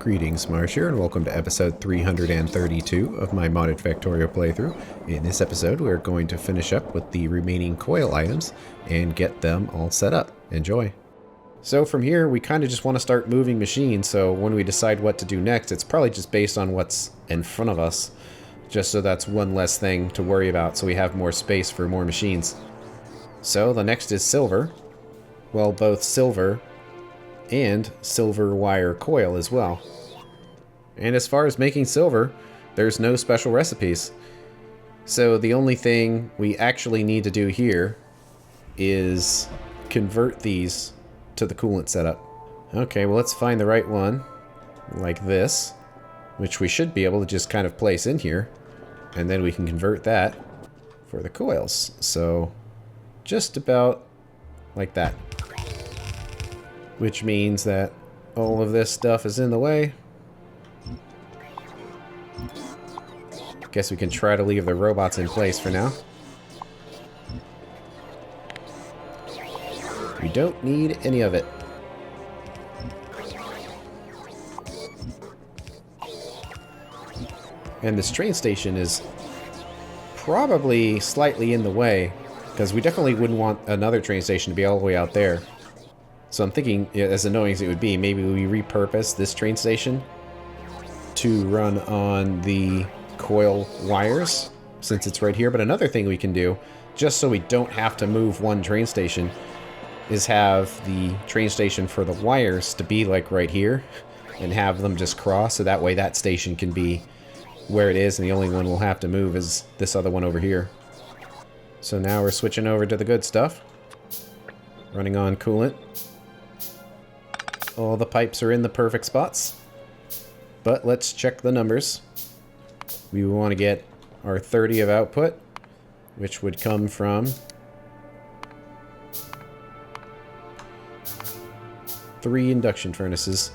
Greetings, Marsh here, and welcome to episode 332 of my modded Factorio playthrough. In this episode, we're going to finish up with the remaining coil items and get them all set up. Enjoy! So from here, we kind of just want to start moving machines, so when we decide what to do next, it's probably just based on what's in front of us, just so that's one less thing to worry about, so we have more space for more machines. So the next is silver. Well, both silver and silver wire coil as well. And as far as making silver, there's no special recipes. So the only thing we actually need to do here is convert these to the coolant setup. Okay, well, let's find the right one, like this, which we should be able to just kind of place in here, and then we can convert that for the coils. So just about like that. Which means that all of this stuff is in the way. Guess we can try to leave the robots in place for now. We don't need any of it. And this train station is probably slightly in the way, because we definitely wouldn't want another train station to be all the way out there. So I'm thinking, as annoying as it would be, maybe we repurpose this train station to run on the coil wires, since it's right here. But another thing we can do, just so we don't have to move one train station, is have the train station for the wires to be like right here, and have them just cross, so that way that station can be where it is, and the only one we'll have to move is this other one over here. So now we're switching over to the good stuff. Running on coolant. All the pipes are in the perfect spots. But let's check the numbers. We want to get our 30 of output, which would come from 3 induction furnaces.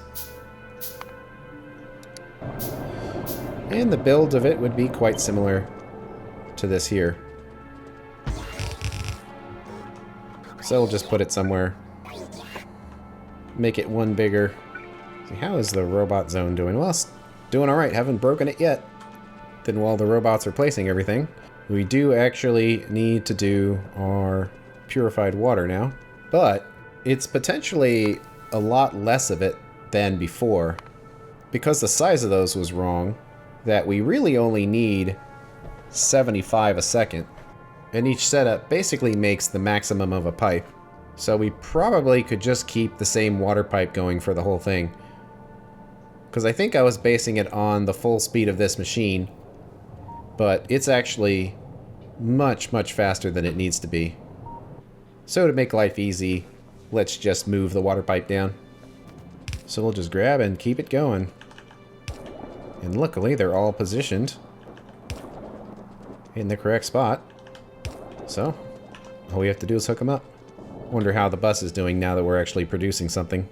And the build of it would be quite similar to this here. So we'll just put it somewhere. Make it one bigger. See, how is the robot zone doing? Well, it's doing alright. Haven't broken it yet. Then while the robots are placing everything, we do actually need to do our purified water now. But it's potentially a lot less of it than before. Because the size of those was wrong, that we really only need 75 a second. And each setup basically makes the maximum of a pipe. So we probably could just keep the same water pipe going for the whole thing. Because I think I was basing it on the full speed of this machine. But it's actually much, much faster than it needs to be. So to make life easy, let's just move the water pipe down. So we'll just grab and keep it going. And luckily they're all positioned in the correct spot. So all we have to do is hook them up. Wonder how the bus is doing now that we're actually producing something.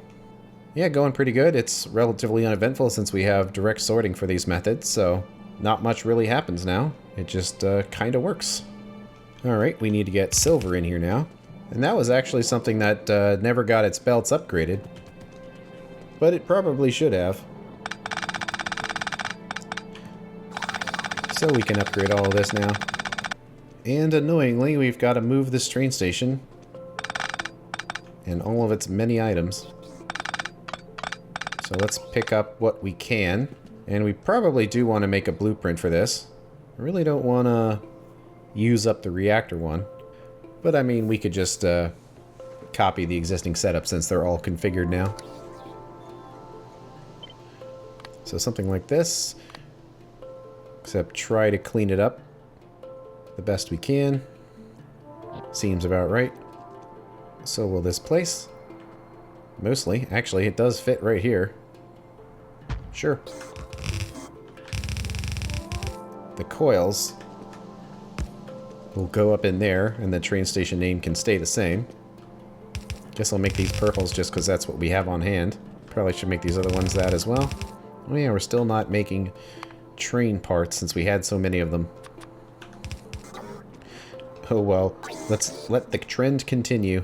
Yeah, going pretty good. It's relatively uneventful since we have direct sorting for these methods, so not much really happens now. It just kind of works. Alright, we need to get silver in here now. And that was actually something that never got its belts upgraded. But it probably should have. So we can upgrade all of this now. And annoyingly, we've got to move this train station and all of its many items. So let's pick up what we can. And we probably do want to make a blueprint for this. I really don't want to use up the reactor one. But I mean, we could just copy the existing setup since they're all configured now. So something like this. Except try to clean it up the best we can. Seems about right. So will this place? Mostly. Actually, it does fit right here. Sure. The coils will go up in there, and the train station name can stay the same. Guess I'll make these purples just because that's what we have on hand. Probably should make these other ones that as well. Oh yeah, we're still not making train parts since we had so many of them. Oh well, let's let the trend continue.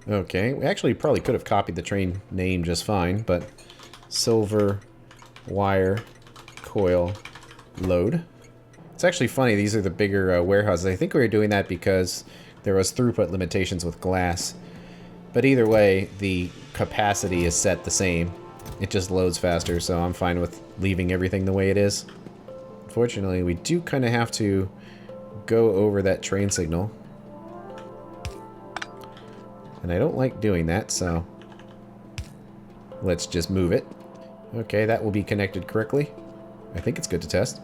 Okay, we actually probably could have copied the train name just fine, but silver wire coil load. It's actually funny, these are the bigger warehouses. I think we were doing that because there was throughput limitations with glass. But either way, the capacity is set the same. It just loads faster, so I'm fine with leaving everything the way it is. Unfortunately, we do kind of have to go over that train signal. And I don't like doing that, so let's just move it. Okay, that will be connected correctly. I think it's good to test.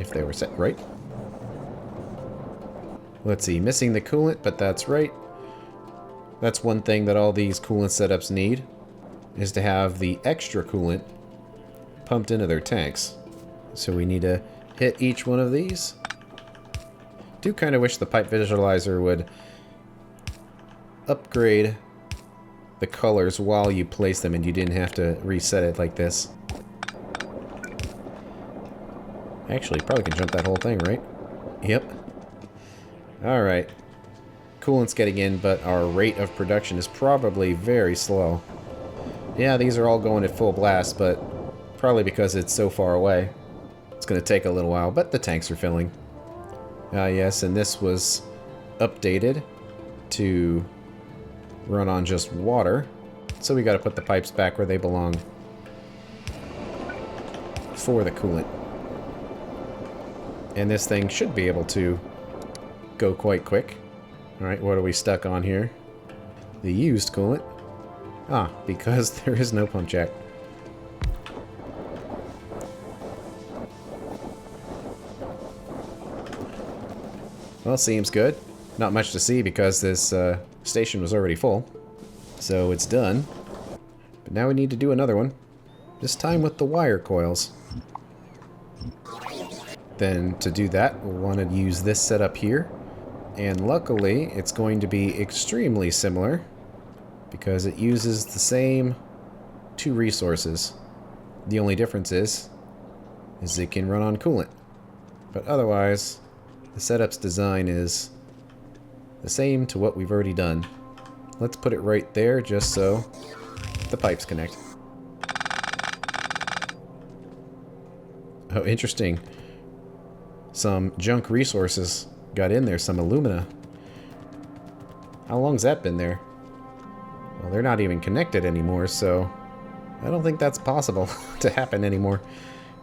If they were set right. Let's see, missing the coolant, but that's right. That's one thing that all these coolant setups need, is to have the extra coolant pumped into their tanks. So we need to hit each one of these. Do kind of wish the pipe visualizer would upgrade the colors while you place them and you didn't have to reset it like this. Actually, probably can jump that whole thing, right? Yep. Alright. Coolant's getting in, but our rate of production is probably very slow. Yeah, these are all going at full blast, but probably because it's so far away. It's going to take a little while, but the tanks are filling. Yes, and this was updated to run on just water. So we got to put the pipes back where they belong for the coolant. And this thing should be able to go quite quick. Alright, what are we stuck on here? The used coolant. Ah, because there is no pump jack. Well, seems good. Not much to see because this station was already full. So it's done. But now we need to do another one. This time with the wire coils. Then to do that, we'll want to use this setup here. And luckily, it's going to be extremely similar because it uses the same two resources. The only difference is it can run on coolant. But otherwise, the setup's design is the same to what we've already done. Let's put it right there just so the pipes connect. Oh, interesting. Some junk resources got in there, some alumina. How long's that been there? Well, they're not even connected anymore, so I don't think that's possible to happen anymore.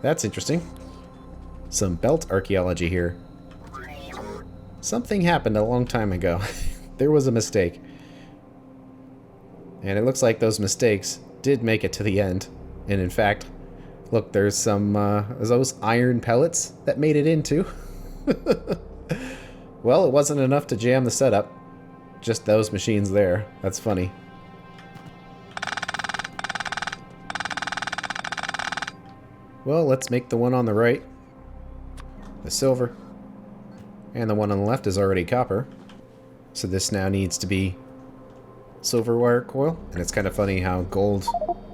That's interesting. Some belt archaeology here. Something happened a long time ago. There was a mistake. And it looks like those mistakes did make it to the end. And in fact, look, there's some those iron pellets that made it into. Well, it wasn't enough to jam the setup. Just those machines there. That's funny. Well, let's make the one on the right the silver. And the one on the left is already copper. So this now needs to be silver wire coil. And it's kind of funny how gold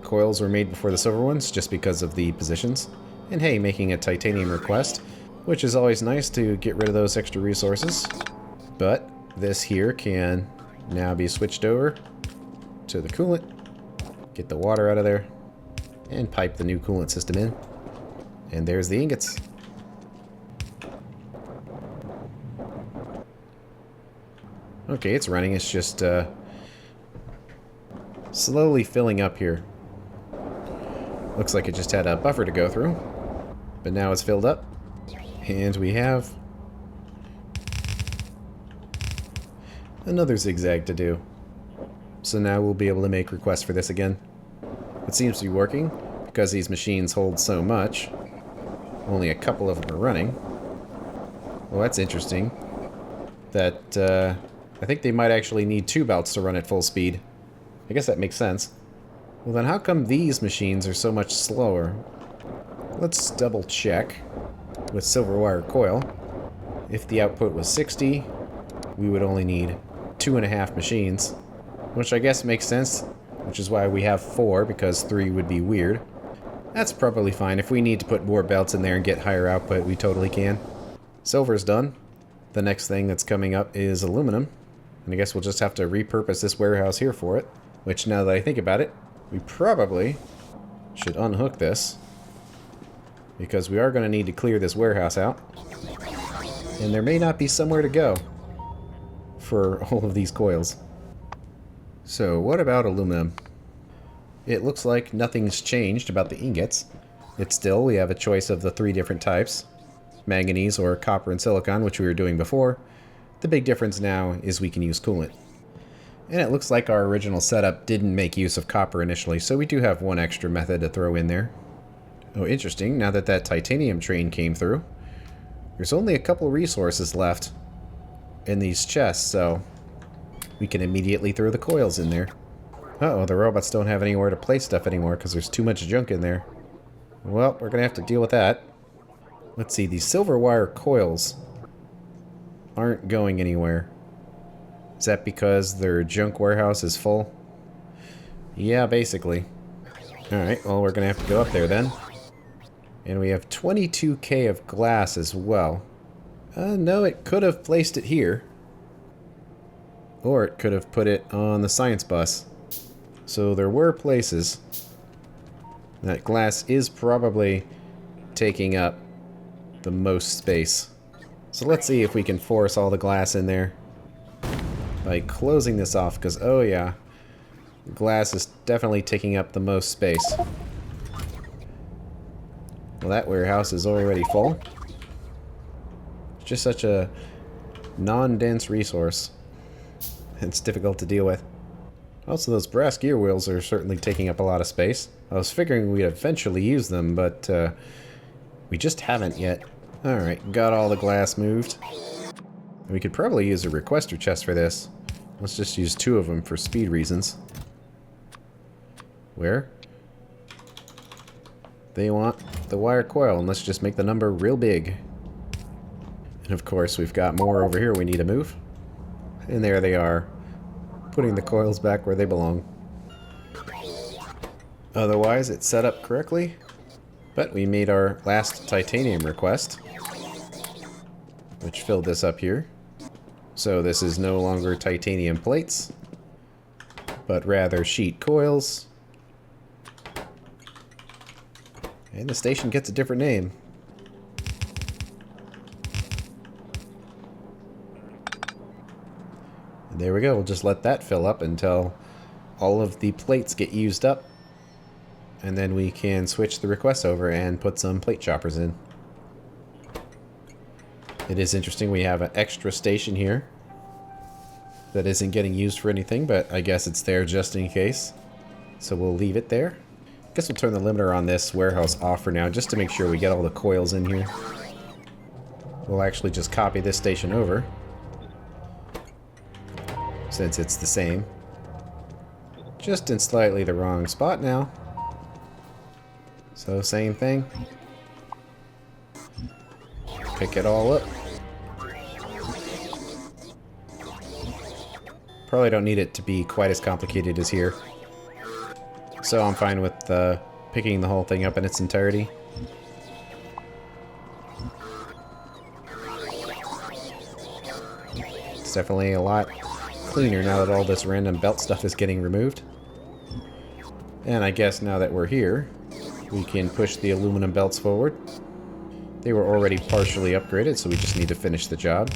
coils were made before the silver ones, just because of the positions. And hey, making a titanium request, which is always nice to get rid of those extra resources. But this here can now be switched over to the coolant. Get the water out of there. And pipe the new coolant system in. And there's the ingots. Okay, it's running. It's just slowly filling up here. Looks like it just had a buffer to go through. But now it's filled up. And we have another zigzag to do. So now we'll be able to make requests for this again. It seems to be working because these machines hold so much. Only a couple of them are running. Well, that's interesting. That I think they might actually need two belts to run at full speed. I guess that makes sense. Well then, how come these machines are so much slower? Let's double check with silver wire coil. If the output was 60, we would only need 2.5 machines, which I guess makes sense, which is why we have 4, because 3 would be weird. That's probably fine. If we need to put more belts in there and get higher output, we totally can. Silver's done. The next thing that's coming up is aluminum. And I guess we'll just have to repurpose this warehouse here for it. Which, now that I think about it, we probably should unhook this. Because we are going to need to clear this warehouse out. And there may not be somewhere to go for all of these coils. So, what about aluminum? It looks like nothing's changed about the ingots. It's still, we have a choice of the 3 different types. Manganese or copper and silicon, which we were doing before. The big difference now is we can use coolant. And it looks like our original setup didn't make use of copper initially, so we do have one extra method to throw in there. Oh, interesting, now that that titanium train came through, there's only a couple resources left in these chests, so we can immediately throw the coils in there. Uh-oh, the robots don't have anywhere to place stuff anymore because there's too much junk in there. Well, we're going to have to deal with that. Let's see, these silver wire coils aren't going anywhere. Is that because their junk warehouse is full? Yeah, basically. Alright, well, we're going to have to go up there then. And we have 22k of glass as well. No, it could have placed it here. Or it could have put it on the science bus. So there were places. That glass is probably taking up the most space. So let's see if we can force all the glass in there by closing this off, because oh yeah, the glass is definitely taking up the most space. Well, that warehouse is already full. It's just such a non-dense resource. It's difficult to deal with. Also, those brass gear wheels are certainly taking up a lot of space. I was figuring we'd eventually use them, but we just haven't yet. Alright, got all the glass moved. We could probably use a requester chest for this. Let's just use 2 of them for speed reasons. Where? They want the wire coil, and let's just make the number real big. And of course, we've got more over here we need to move. And there they are, putting the coils back where they belong. Otherwise, it's set up correctly. But we made our last titanium request, which filled this up here. So this is no longer titanium plates, but rather sheet coils. And the station gets a different name. And there we go, we'll just let that fill up until all of the plates get used up. And then we can switch the request over and put some plate choppers in. It is interesting, we have an extra station here that isn't getting used for anything, but I guess it's there just in case. So we'll leave it there. I guess we'll turn the limiter on this warehouse off for now, just to make sure we get all the coils in here. We'll actually just copy this station over, since it's the same. Just in slightly the wrong spot now. So same thing. Pick it all up. Probably don't need it to be quite as complicated as here. So I'm fine with picking the whole thing up in its entirety. It's definitely a lot cleaner now that all this random belt stuff is getting removed. And I guess now that we're here, we can push the aluminum belts forward. They were already partially upgraded, so we just need to finish the job.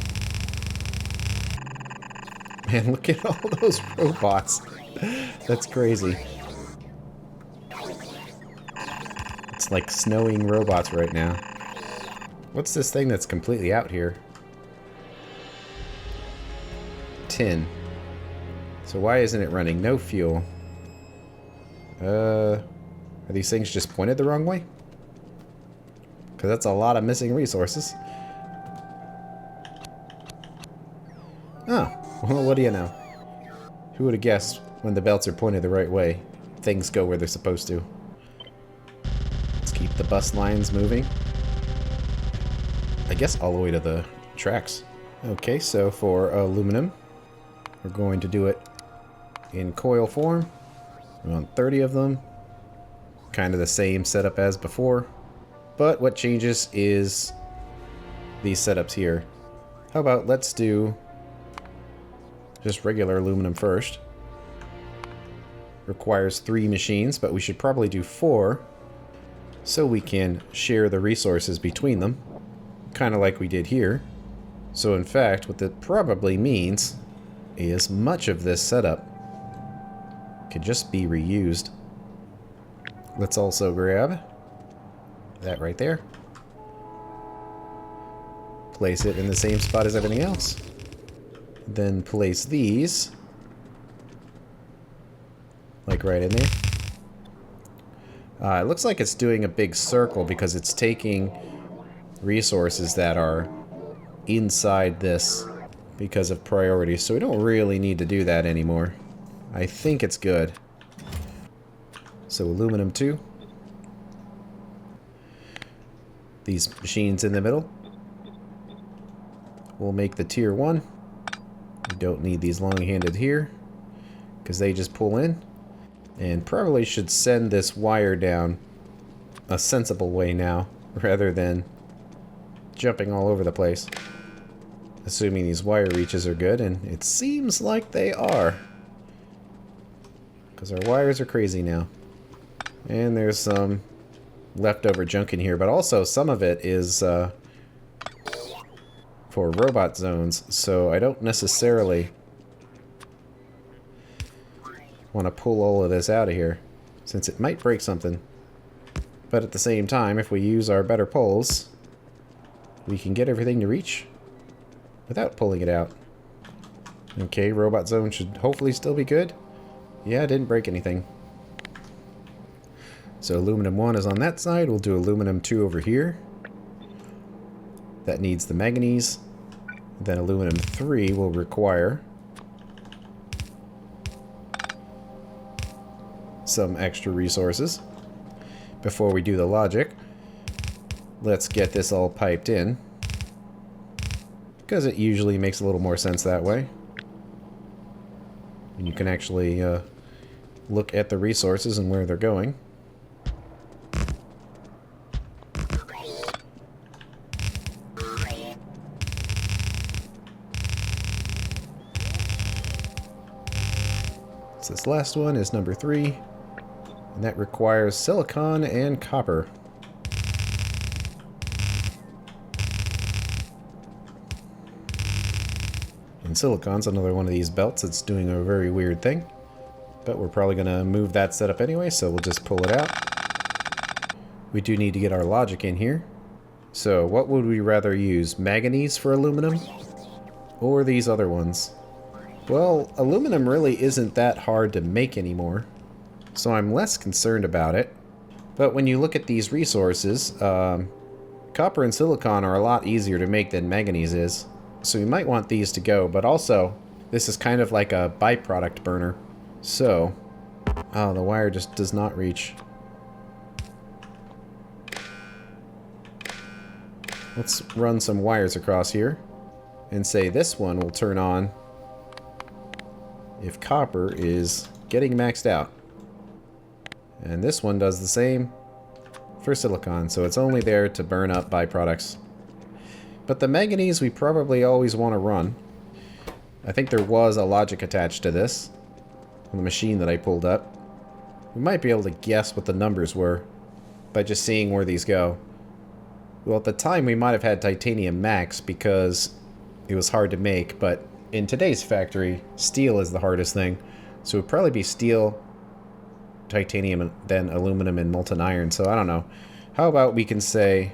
Man, look at all those robots. That's crazy. It's like snowing robots right now. What's this thing that's completely out here? Tin. So why isn't it running? No fuel. Are these things just pointed the wrong way? Because that's a lot of missing resources. Oh, well, what do you know? Who would have guessed when the belts are pointed the right way, things go where they're supposed to. Let's keep the bus lines moving. I guess all the way to the tracks. Okay, so for aluminum, we're going to do it in coil form. We want 30 of them. Kind of the same setup as before. But what changes is these setups here. How about let's do just regular aluminum first. Requires 3 machines, but we should probably do 4 so we can share the resources between them, kind of like we did here. So in fact, what that probably means is much of this setup could just be reused. Let's also grab that right there. Place it in the same spot as everything else. Then place these like right in there. It looks like it's doing a big circle because it's taking resources that are inside this because of priority, so we don't really need to do that anymore. I think it's good. So aluminum 2. These machines in the middle will make the tier 1. We don't need these long-handed here because they just pull in, and probably should send this wire down a sensible way now rather than jumping all over the place. Assuming these wire reaches are good, and it seems like they are, because our wires are crazy now. And there's some leftover junk in here, but also some of it is for robot zones, so I don't necessarily want to pull all of this out of here, since it might break something. But at the same time, if we use our better pulls, we can get everything to reach without pulling it out. Okay, robot zone should hopefully still be good. Yeah, it didn't break anything. So aluminum 1 is on that side. We'll do aluminum 2 over here. That needs the manganese. Then aluminum 3 will require some extra resources. Before we do the logic, let's get this all piped in, because it usually makes a little more sense that way. And you can actually look at the resources and where they're going. So this last one is number 3, and that requires silicon and copper. And silicon's another one of these belts that's doing a very weird thing. But we're probably going to move that setup anyway, so we'll just pull it out. We do need to get our logic in here. So what would we rather use? Manganese for aluminum? Or these other ones? Well, aluminum really isn't that hard to make anymore, so I'm less concerned about it. But when you look at these resources, copper and silicon are a lot easier to make than manganese is. So we might want these to go, but also this is kind of like a byproduct burner. So, oh, the wire just does not reach. Let's run some wires across here and say this one will turn on if copper is getting maxed out. And this one does the same for silicon, so it's only there to burn up byproducts. But the manganese we probably always want to run. I think there was a logic attached to this on the machine that I pulled up. We might be able to guess what the numbers were by just seeing where these go. Well, at the time we might have had titanium max because it was hard to make, but in today's factory, steel is the hardest thing. So it would probably be steel, titanium, then aluminum, and molten iron. So I don't know. How about we can say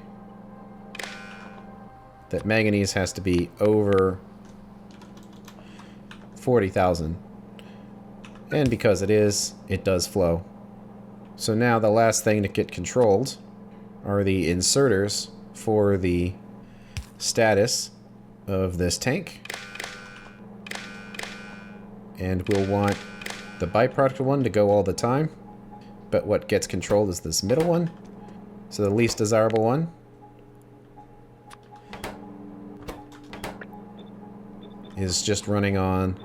that manganese has to be over 40,000. And because it is, it does flow. So now the last thing to get controlled are the inserters for the status of this tank. And we'll want the byproduct one to go all the time. But what gets controlled is this middle one. So the least desirable one is just running on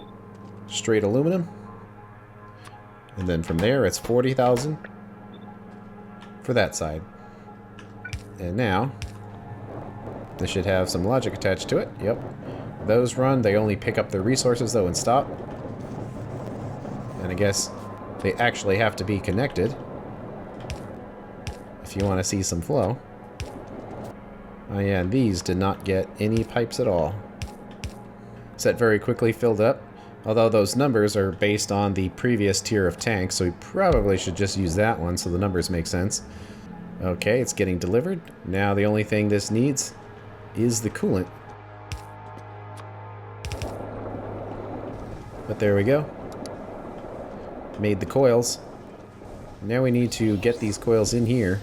straight aluminum. And then from there it's 40,000 for that side. And now This should have some logic attached to it. Yep. Those run. They only pick up their resources, though, and stop. And I guess they actually have to be connected if you want to see some flow. Oh yeah, and these did not get any pipes at all. Set very quickly filled up. Although those numbers are based on the previous tier of tanks, so we probably should just use that one so the numbers make sense. Okay, it's getting delivered. Now the only thing this needs is the coolant. But there we go. Made the coils. Now we need to get these coils in here.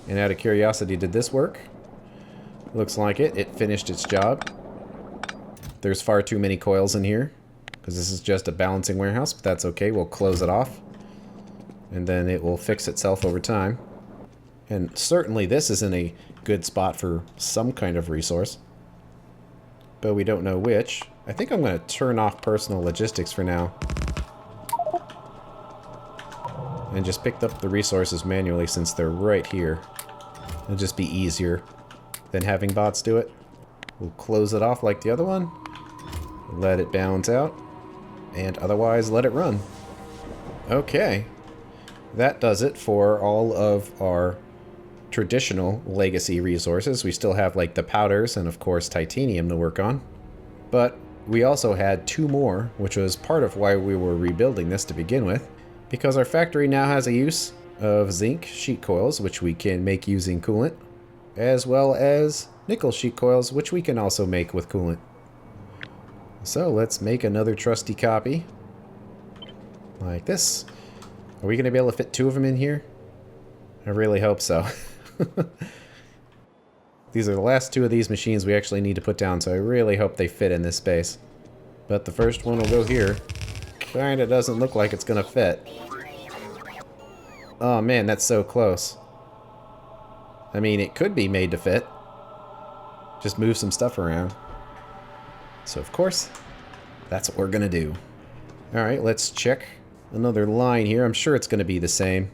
And out of curiosity, did this work? Looks like it. It finished its job. There's far too many coils in here, because this is just a balancing warehouse, but that's okay. We'll close it off, and then it will fix itself over time. And certainly this is in a good spot for some kind of resource, but we don't know which. I think I'm going to turn off personal logistics for now, and just picked up the resources manually since they're right here. It'll just be easier than having bots do it. We'll close it off like the other one. Let it balance out, and otherwise let it run. Okay, that does it for all of our traditional legacy resources. We still have like the powders and of course titanium to work on, but we also had 2 more, which was part of why we were rebuilding this to begin with, because our factory now has a use of zinc sheet coils, which we can make using coolant, as well as nickel sheet coils, which we can also make with coolant. So let's make another trusty copy. Like this. Are we going to be able to fit 2 of them in here? I really hope so. These are the last 2 of these machines we actually need to put down, so I really hope they fit in this space. But the first one will go here. Kinda doesn't look like it's going to fit. Oh man, that's so close. I mean, it could be made to fit. Just move some stuff around. So of course, that's what we're gonna do. Alright, let's check another line here. I'm sure it's gonna be the same.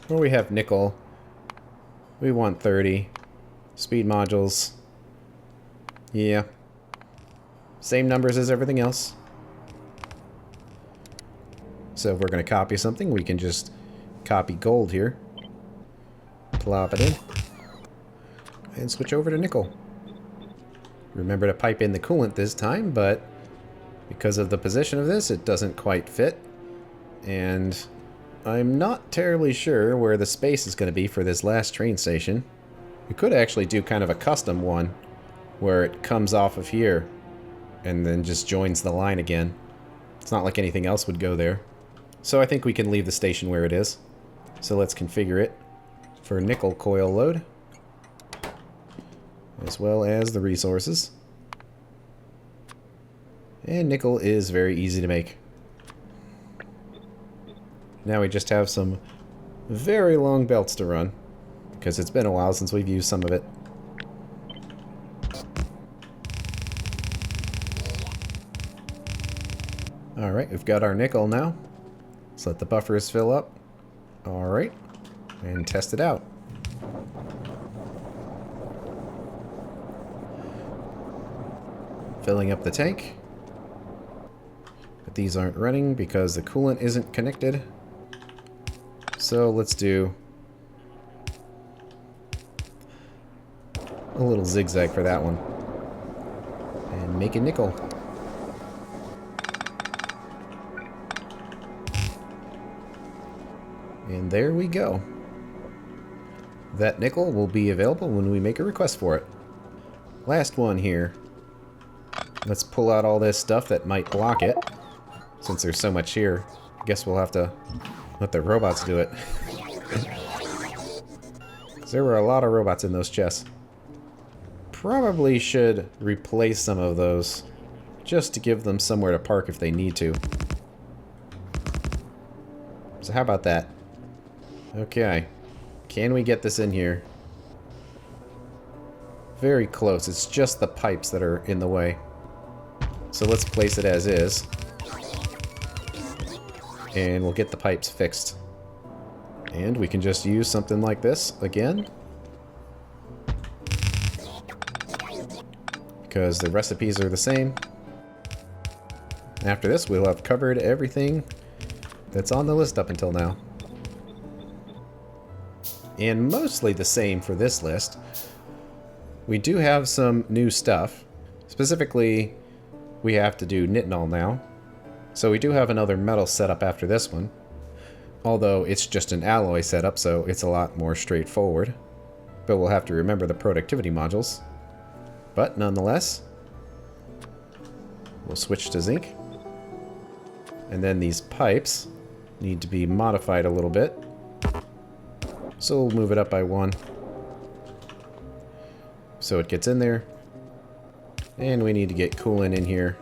Where we have nickel. We want 30. Speed modules. Yeah. Same numbers as everything else. So if we're gonna copy something, we can just copy gold here. Plop it in. And switch over to nickel. Remember to pipe in the coolant this time, but because of the position of this, it doesn't quite fit. And I'm not terribly sure where the space is going to be for this last train station. We could actually do kind of a custom one, where it comes off of here, and then just joins the line again. It's not like anything else would go there. So I think we can leave the station where it is. So let's configure it for nickel coil load, as well as the resources. And nickel is very easy to make. Now we just have some very long belts to run, because it's been a while since we've used some of it. Alright, we've got our nickel now. Let's let the buffers fill up. Alright, and test it out. Filling up the tank. But these aren't running because the coolant isn't connected. So let's do a little zigzag for that one. And make a nickel. And there we go. That nickel will be available when we make a request for it. Last one here. Let's pull out all this stuff that might block it. Since there's so much here, I guess we'll have to let the robots do it. There were a lot of robots in those chests. Probably should replace some of those, just to give them somewhere to park if they need to. So how about that? Okay. Can we get this in here? Very close. It's just the pipes that are in the way. So let's place it as is. And we'll get the pipes fixed. And we can just use something like this again. because the recipes are the same. After this, we'll have covered everything that's on the list up until now. And mostly the same for this list. We do have some new stuff. Specifically, we have to do nitinol now. So we do have another metal setup after this one. Although it's just an alloy setup, so it's a lot more straightforward. But we'll have to remember the productivity modules. But nonetheless, we'll switch to zinc. And then these pipes need to be modified a little bit. So we'll move it up by 1. So it gets in there. And we need to get coolant in here.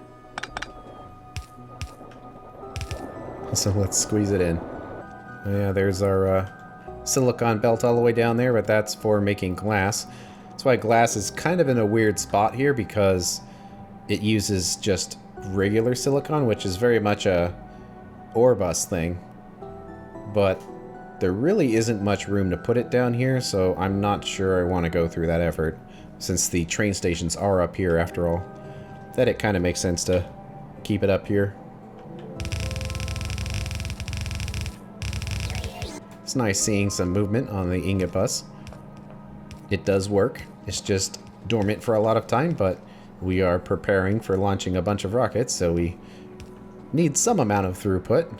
So let's squeeze it in. Yeah, there's our silicon belt all the way down there, but that's for making glass. That's why glass is kind of in a weird spot here, because it uses just regular silicon, which is very much a ore bus thing. But there really isn't much room to put it down here, so I'm not sure I want to go through that effort, since the train stations are up here after all. That it kind of makes sense to keep it up here. It's nice seeing some movement on the ingot bus. It does work. It's just dormant for a lot of time, but we are preparing for launching a bunch of rockets, so we need some amount of throughput.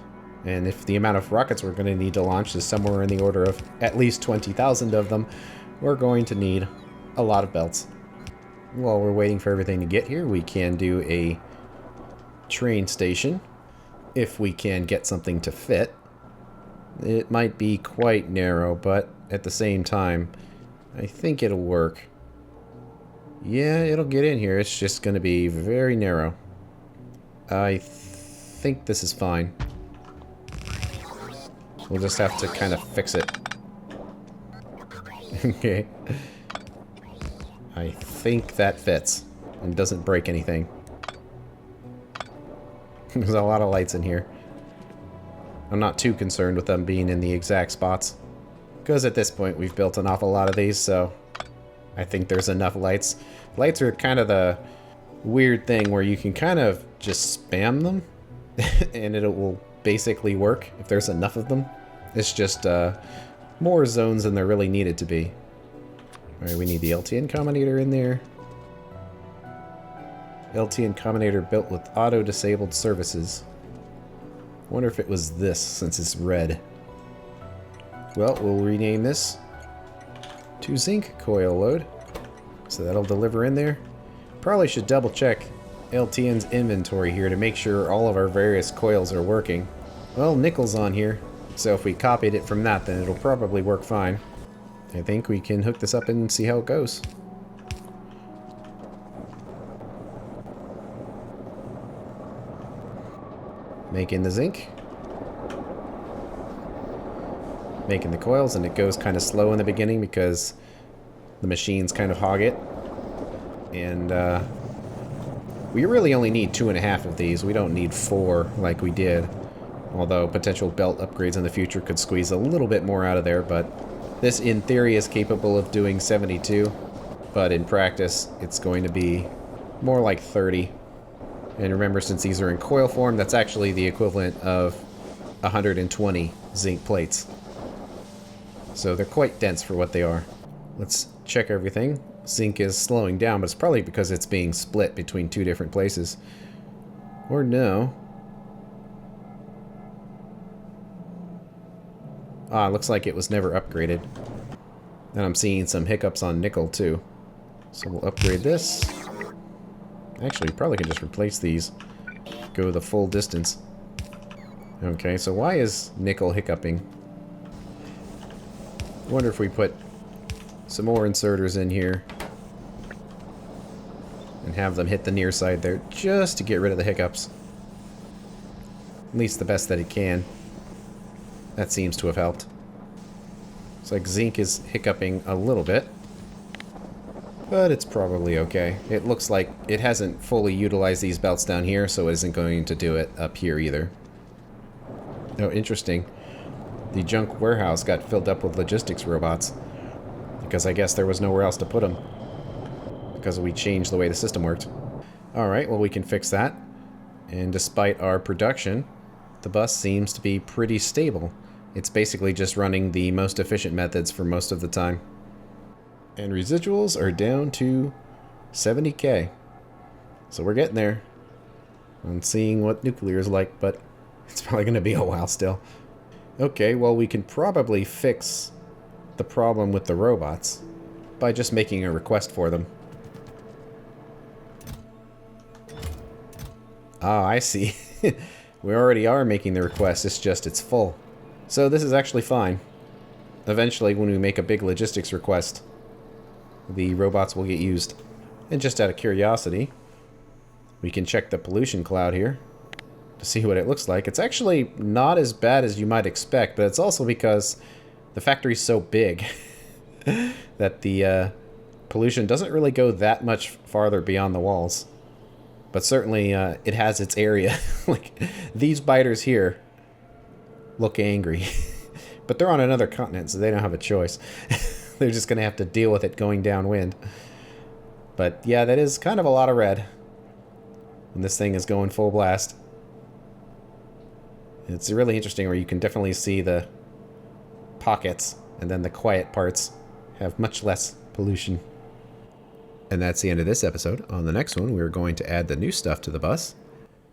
And if the amount of rockets we're going to need to launch is somewhere in the order of at least 20,000 of them, we're going to need a lot of belts. While we're waiting for everything to get here, we can do a train station if we can get something to fit. It might be quite narrow, but at the same time, I think it'll work. Yeah, it'll get in here. It's just going to be very narrow. I think this is fine. We'll just have to kind of fix it. Okay. I think that fits and doesn't break anything. There's a lot of lights in here. I'm not too concerned with them being in the exact spots, because at this point we've built an awful lot of these, so I think there's enough lights. Lights are kind of the weird thing where you can kind of just spam them and it will basically work if there's enough of them. It's just more zones than there really needed to be. Alright, we need the LTN combinator in there. LTN combinator built with auto-disabled services. Wonder if it was this, since it's red. Well, we'll rename this to zinc coil load. So that'll deliver in there. Probably should double check LTN's inventory here to make sure all of our various coils are working. Well, nickel's on here, so if we copied it from that, then it'll probably work fine. I think we can hook this up and see how it goes. Making the zinc. Making the coils, and it goes kind of slow in the beginning because the machines kind of hog it. And we really only need 2.5 of these. We don't need 4 like we did. Although potential belt upgrades in the future could squeeze a little bit more out of there, but this in theory is capable of doing 72. But in practice, it's going to be more like 30. And remember, since these are in coil form, that's actually the equivalent of 120 zinc plates. So they're quite dense for what they are. Let's check everything. Zinc is slowing down, but it's probably because it's being split between 2 different places. Or no. Ah, looks like it was never upgraded. And I'm seeing some hiccups on nickel too. So we'll upgrade this. Actually, probably can just replace these. Go the full distance. Okay, so why is nickel hiccuping? I wonder if we put some more inserters in here and have them hit the near side there just to get rid of the hiccups. At least the best that it can. That seems to have helped. It's like zinc is hiccuping a little bit, but it's probably okay. It looks like it hasn't fully utilized these belts down here, so it isn't going to do it up here either. Oh, interesting. The junk warehouse got filled up with logistics robots, because I guess there was nowhere else to put them. because we changed the way the system worked. Alright, well we can fix that. And despite our production, the bus seems to be pretty stable. It's basically just running the most efficient methods for most of the time. And residuals are down to 70K. So we're getting there. I'm seeing what nuclear is like, but it's probably going to be a while still. Okay, well we can probably fix the problem with the robots by just making a request for them. Ah, I see. We already are making the request, it's just it's full. So this is actually fine. Eventually, when we make a big logistics request, the robots will get used. And just out of curiosity, we can check the pollution cloud here to see what it looks like. It's actually not as bad as you might expect, but it's also because the factory's so big that the pollution doesn't really go that much farther beyond the walls. But certainly it has its area. Like, these biters here look angry. But they're on another continent, so they don't have a choice. They're just going to have to deal with it going downwind. But yeah, that is kind of a lot of red when this thing is going full blast. It's really interesting where you can definitely see the pockets, and then the quiet parts have much less pollution. And that's the end of this episode. On the next one, we're going to add the new stuff to the bus,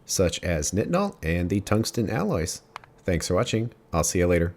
such as nitinol and the tungsten alloys. Thanks for watching. I'll see you later.